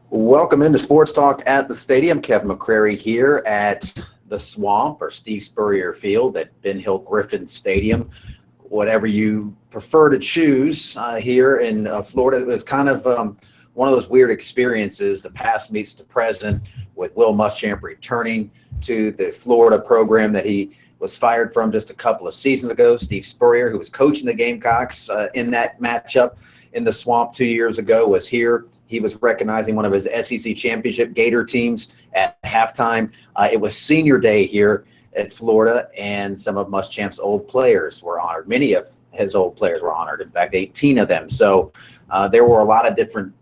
Welcome into Sports Talk at the Stadium. Kevin McCrary here at the Swamp or Steve Spurrier Field at Ben Hill Griffin Stadium. Whatever you prefer to choose here in Florida. It was kind of one of those weird experiences. The past meets the present with Will Muschamp returning to the Florida program that he was fired from just a couple of seasons ago. Steve Spurrier, who was coaching the Gamecocks in that matchup in the Swamp 2 years ago, was here. He was recognizing one of his SEC championship Gator teams at halftime. It was senior day here at Florida, and some of Muschamp's old players were honored. Many of his old players were honored, in fact, 18 of them. So there were a lot of different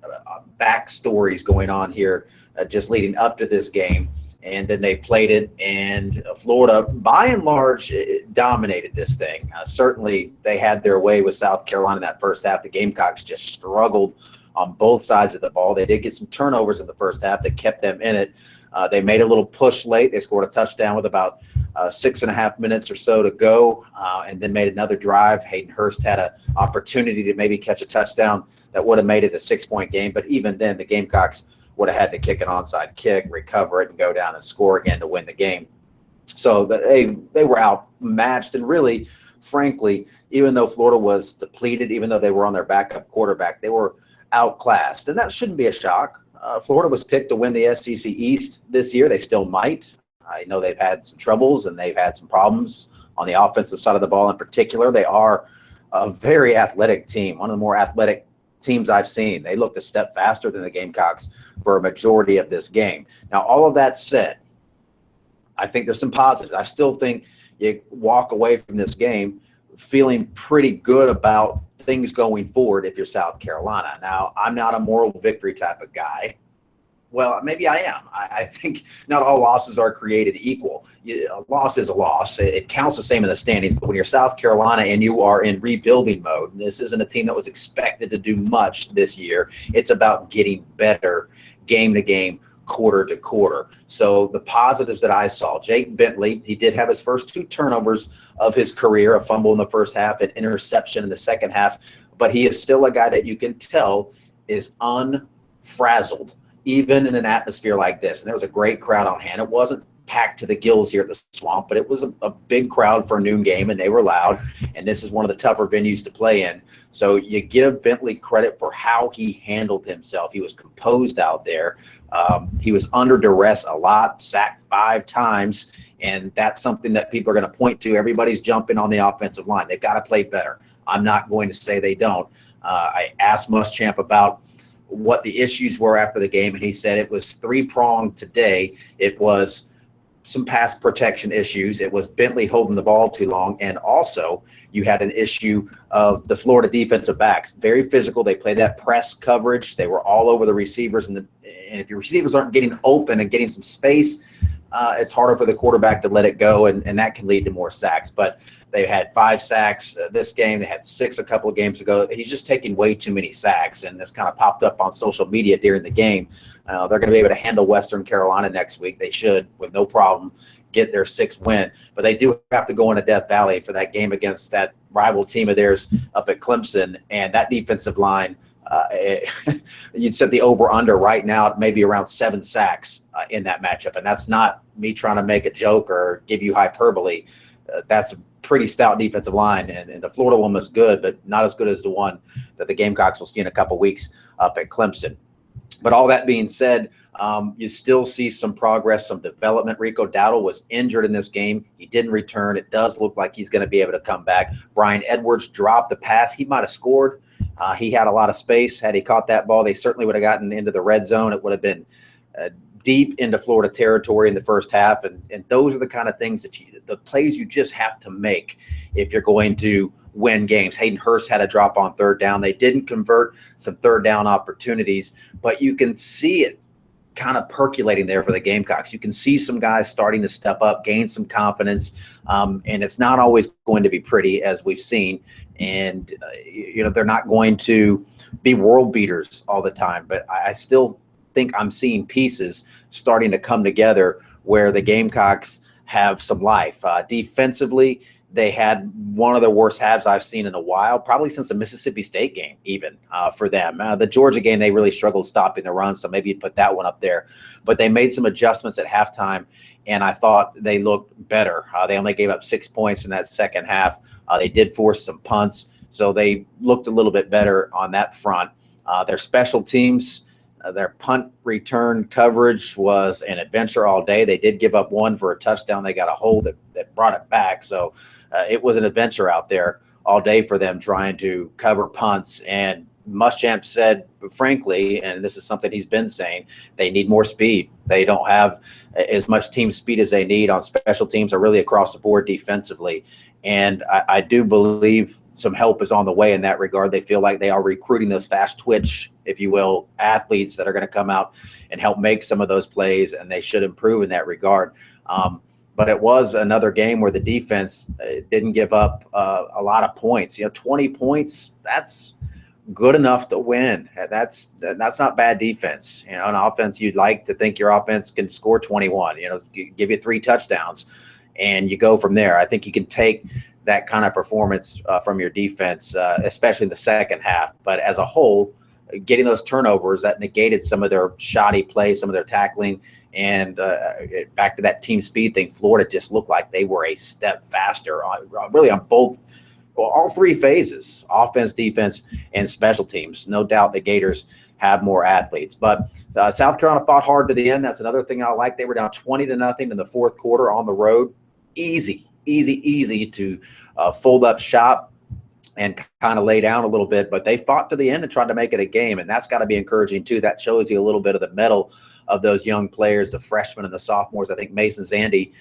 backstories going on here just leading up to this game. And then they played it, and Florida, by and large, dominated this thing. Certainly, they had their way with South Carolina in that first half. The Gamecocks just struggled on both sides of the ball. They did get some turnovers in the first half that kept them in it. They made a little push late. They scored a touchdown with about 6.5 minutes or so to go, and then made another drive. Hayden Hurst had an opportunity to maybe catch a touchdown that would have made it a 6-point game, but even then, the Gamecocks would have had to kick an onside kick, recover it, and go down and score again to win the game. So they were outmatched, and really, frankly, even though Florida was depleted, even though they were on their backup quarterback, they were outclassed, and that shouldn't be a shock. Florida was picked to win the SEC East this year. They still might. I know they've had some troubles and they've had some problems on the offensive side of the ball in particular. They are a very athletic team, one of the more athletic teams I've seen. They looked a step faster than the Gamecocks for a majority of this game. Now, all of that said, I think there's some positives. I still think you walk away from this game feeling pretty good about things going forward if you're South Carolina. Now, I'm not a moral victory type of guy. Well, maybe I am. I think not all losses are created equal. A loss is a loss. It counts the same in the standings. But when you're South Carolina and you are in rebuilding mode, and this isn't a team that was expected to do much this year, it's about getting better game to game, quarter to quarter. So the positives that I saw, Jake Bentley, he did have his first 2 turnovers of his career, a fumble in the first half, an interception in the second half, but he is still a guy that you can tell is unfrazzled, even in an atmosphere like this. And there was a great crowd on hand. It wasn't packed to the gills here at the Swamp, but it was a big crowd for a noon game, and they were loud, and this is one of the tougher venues to play in. So you give Bentley credit for how he handled himself. He was composed out there. He was under duress a lot, sacked 5 times, and that's something that people are going to point to. Everybody's jumping on the offensive line. They've got to play better. I'm not going to say they don't. I asked Muschamp about what the issues were after the game, and he said it was 3-pronged today. It was some pass protection issues. It was Bentley holding the ball too long, and also you had an issue of the Florida defensive backs. Very physical. They play that press coverage. They were all over the receivers, and if your receivers aren't getting open and getting some space, it's harder for the quarterback to let it go, and that can lead to more sacks. But they had 5 sacks this game. They had 6 a couple of games ago. He's just taking way too many sacks, and this kind of popped up on social media during the game. They're going to be able to handle Western Carolina next week. They should, with no problem, get their 6th win. But they do have to go into Death Valley for that game against that rival team of theirs up at Clemson, and that defensive line, you'd set the over-under right now at maybe around 7 sacks in that matchup. And that's not me trying to make a joke or give you hyperbole. That's a pretty stout defensive line, and the Florida one was good, but not as good as the one that the Gamecocks will see in a couple weeks up at Clemson. But all that being said, you still see some progress, some development. Rico Dowdle was injured in this game. He didn't return. It does look like he's going to be able to come back. Brian Edwards dropped the pass. He might have scored. He had a lot of space. Had he caught that ball, they certainly would have gotten into the red zone. It would have been deep into Florida territory in the first half. And those are the kind of things that the plays you just have to make if you're going to win games. Hayden Hurst had a drop on 3rd down. They didn't convert some 3rd down opportunities, but you can see it kind of percolating there for the Gamecocks. You can see some guys starting to step up, gain some confidence, and it's not always going to be pretty, as we've seen. And, they're not going to be world beaters all the time, but I still think I'm seeing pieces starting to come together where the Gamecocks have some life. Defensively, they had one of the worst halves I've seen in a while, probably since the Mississippi State game, even for them. The Georgia game, they really struggled stopping the run, so maybe you'd put that one up there. But they made some adjustments at halftime, and I thought they looked better. They only gave up 6 points in that second half. They did force some punts, so they looked a little bit better on that front. Their special teams, their punt return coverage was an adventure all day. They did give up one for a touchdown. They got a hold that brought it back. So it was an adventure out there all day for them trying to cover punts. And Muschamp said, frankly, and this is something he's been saying, they need more speed. They don't have as much team speed as they need on special teams or really across the board defensively. And I do believe some help is on the way in that regard. They feel like they are recruiting those fast twitch, if you will, athletes that are going to come out and help make some of those plays, and they should improve in that regard. But it was another game where the defense didn't give up a lot of points. 20 points, that's good enough to win. That's not bad defense. On offense, you'd like to think your offense can score 21, give you 3 touchdowns. And you go from there. I think you can take that kind of performance from your defense, especially in the second half. But as a whole, getting those turnovers, that negated some of their shoddy play, some of their tackling. And back to that team speed thing, Florida just looked like they were a step faster really on all 3 phases, offense, defense, and special teams. No doubt the Gators have more athletes. But South Carolina fought hard to the end. That's another thing I like. They were down 20-0 in the fourth quarter on the road. Easy to fold up shop and kind of lay down a little bit, but they fought to the end and tried to make it a game, and that's got to be encouraging too. That shows you a little bit of the mettle of those young players, the freshmen and the sophomores. I think Mason Zandy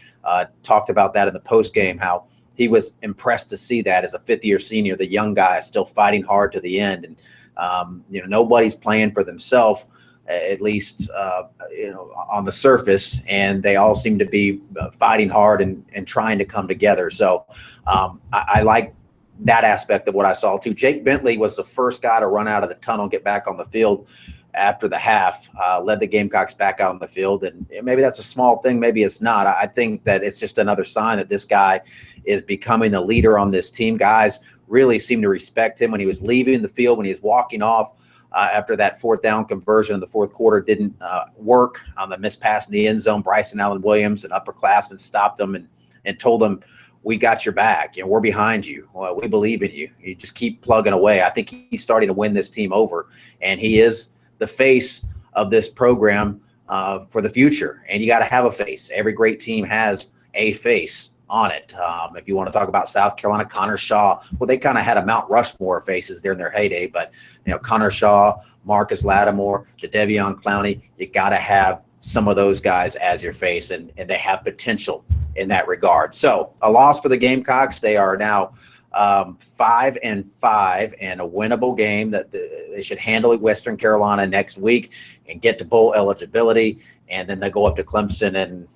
talked about that in the post game, how he was impressed to see that as a fifth-year senior, the young guys still fighting hard to the end. And nobody's playing for themselves, at least on the surface, and they all seem to be fighting hard and trying to come together. So I like that aspect of what I saw too. Jake Bentley was the first guy to run out of the tunnel and get back on the field after the half, led the Gamecocks back out on the field. And maybe that's a small thing, maybe it's not. I think that it's just another sign that this guy is becoming the leader on this team. Guys really seem to respect him when he was leaving the field, when he was walking off. After that 4th down conversion in the fourth quarter didn't work on the missed pass in the end zone, Bryson Allen Williams, an upperclassman, stopped him and told him, "We got your back. We're behind you. We believe in you. You just keep plugging away." I think he's starting to win this team over, and he is the face of this program for the future. And you got to have a face. Every great team has a face on it. If you want to talk about South Carolina, Connor Shaw, well, they kind of had a Mount Rushmore faces during their heyday, but Connor Shaw, Marcus Lattimore, Jadeveon Clowney, you got to have some of those guys as your face, and they have potential in that regard. So a loss for the Gamecocks. They are now 5-5 and a winnable game that they should handle at Western Carolina next week and get to bowl eligibility, and then they go up to Clemson and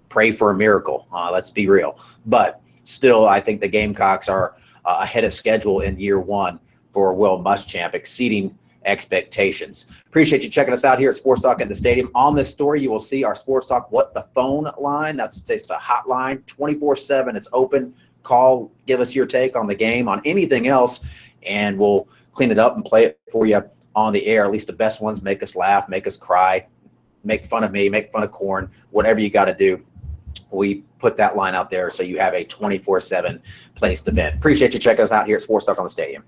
pray for a miracle. Let's be real. But still, I think the Gamecocks are ahead of schedule in year 1 for Will Muschamp, exceeding expectations. Appreciate you checking us out here at Sports Talk at the Stadium. On this story, you will see our Sports Talk What the Phone line. That's just a hotline, 24/7. It's open. Call, give us your take on the game, on anything else, and we'll clean it up and play it for you on the air. At least the best ones make us laugh, make us cry, make fun of me, make fun of Corn, whatever you got to do. We put that line out there so you have a 24/7 place to vent. Appreciate you checking us out here at Sports Talk on the Stadium.